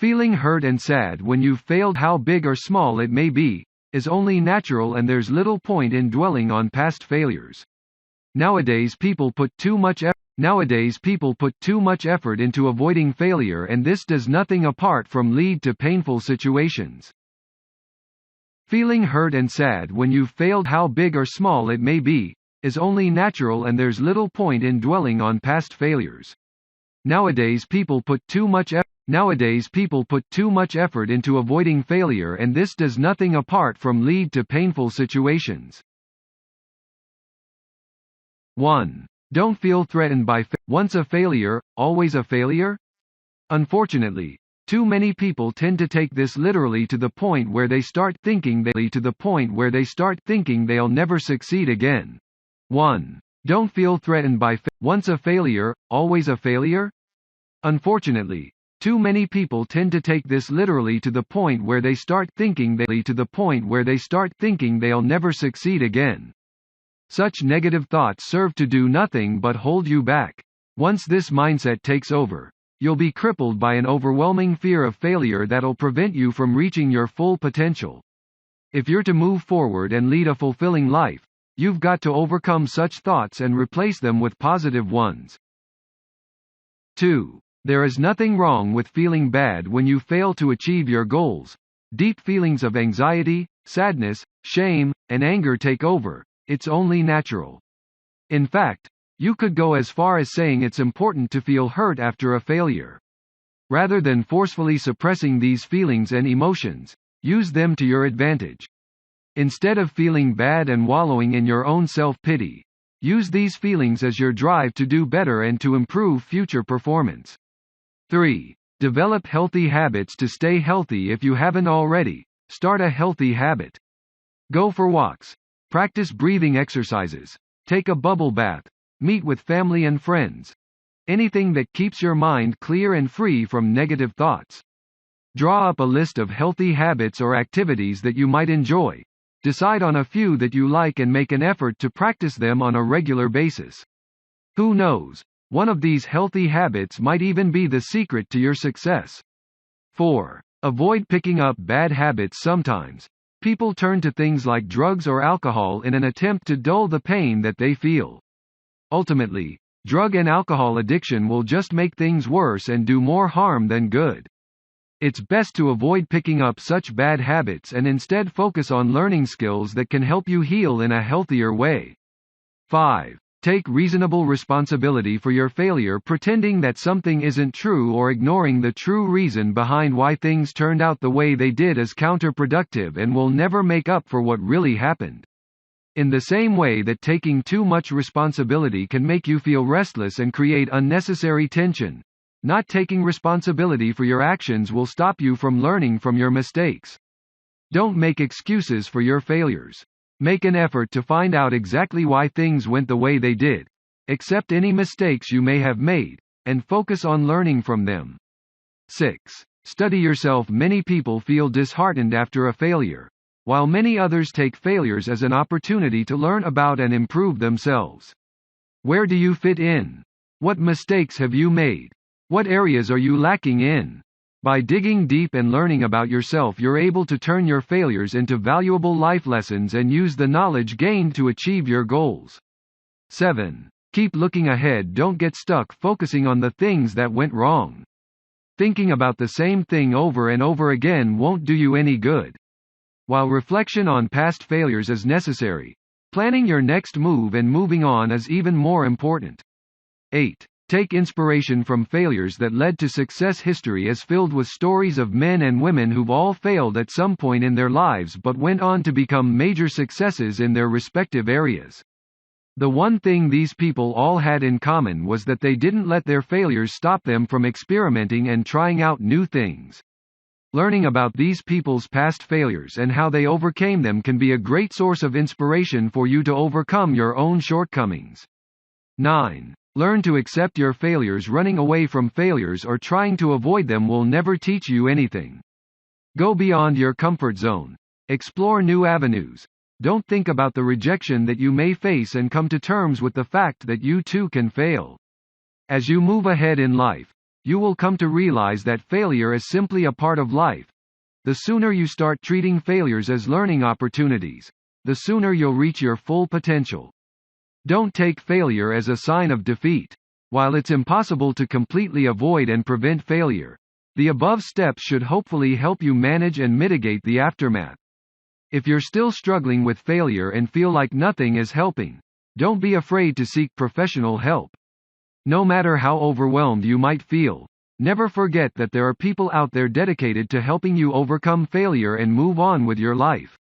Feeling hurt and sad when you've failed, how big or small it may be, is only natural, and there's little point in dwelling on past failures. Nowadays people put too much effort into avoiding failure, and this does nothing apart from lead to painful situations. Feeling hurt and sad when you've failed, how big or small it may be, is only natural, and there's little point in dwelling on past failures. Nowadays people put too much effort into avoiding failure, and this does nothing apart from lead to painful situations. 1. Don't feel threatened by once a failure, always a failure? Unfortunately, too many people tend to take this literally to the point where they start thinking they'll never succeed again. 1. Don't feel threatened by once a failure, always a failure? Unfortunately, too many people tend to take this literally to the point where they start thinking they'll never succeed again. Such negative thoughts serve to do nothing but hold you back. Once this mindset takes over, you'll be crippled by an overwhelming fear of failure that'll prevent you from reaching your full potential. If you're to move forward and lead a fulfilling life, you've got to overcome such thoughts and replace them with positive ones. 2. There is nothing wrong with feeling bad when you fail to achieve your goals. Deep feelings of anxiety, sadness, shame, and anger take over. It's only natural. In fact, you could go as far as saying it's important to feel hurt after a failure. Rather than forcefully suppressing these feelings and emotions, use them to your advantage. Instead of feeling bad and wallowing in your own self-pity, use these feelings as your drive to do better and to improve future performance. 3. Develop healthy habits to stay healthy. If you haven't already, start a healthy habit. Go for walks. Practice breathing exercises. Take a bubble bath. Meet with family and friends. Anything that keeps your mind clear and free from negative thoughts. Draw up a list of healthy habits or activities that you might enjoy. Decide on a few that you like and make an effort to practice them on a regular basis. Who knows? One of these healthy habits might even be the secret to your success. 4. Avoid picking up bad habits. Sometimes, people turn to things like drugs or alcohol in an attempt to dull the pain that they feel. Ultimately, drug and alcohol addiction will just make things worse and do more harm than good. It's best to avoid picking up such bad habits and instead focus on learning skills that can help you heal in a healthier way. 5. Take reasonable responsibility for your failure. Pretending that something isn't true or ignoring the true reason behind why things turned out the way they did is counterproductive and will never make up for what really happened. In the same way that taking too much responsibility can make you feel restless and create unnecessary tension, not taking responsibility for your actions will stop you from learning from your mistakes. Don't make excuses for your failures. Make an effort to find out exactly why things went the way they did. Accept any mistakes you may have made, and focus on learning from them. 6. Study yourself. Many people feel disheartened after a failure, while many others take failures as an opportunity to learn about and improve themselves. Where do you fit in? What mistakes have you made? What areas are you lacking in? By digging deep and learning about yourself, you're able to turn your failures into valuable life lessons and use the knowledge gained to achieve your goals. 7. Keep looking ahead. Don't get stuck focusing on the things that went wrong. Thinking about the same thing over and over again won't do you any good. While reflection on past failures is necessary, planning your next move and moving on is even more important. 8. Take inspiration from failures that led to success. History is filled with stories of men and women who've all failed at some point in their lives but went on to become major successes in their respective areas. The one thing these people all had in common was that they didn't let their failures stop them from experimenting and trying out new things. Learning about these people's past failures and how they overcame them can be a great source of inspiration for you to overcome your own shortcomings. 9. Learn to accept your failures. Running away from failures or trying to avoid them will never teach you anything. Go beyond your comfort zone. Explore new avenues. Don't think about the rejection that you may face and come to terms with the fact that you too can fail. As you move ahead in life, you will come to realize that failure is simply a part of life. The sooner you start treating failures as learning opportunities, the sooner you'll reach your full potential. Don't take failure as a sign of defeat. While it's impossible to completely avoid and prevent failure, the above steps should hopefully help you manage and mitigate the aftermath. If you're still struggling with failure and feel like nothing is helping, don't be afraid to seek professional help. No matter how overwhelmed you might feel, never forget that there are people out there dedicated to helping you overcome failure and move on with your life.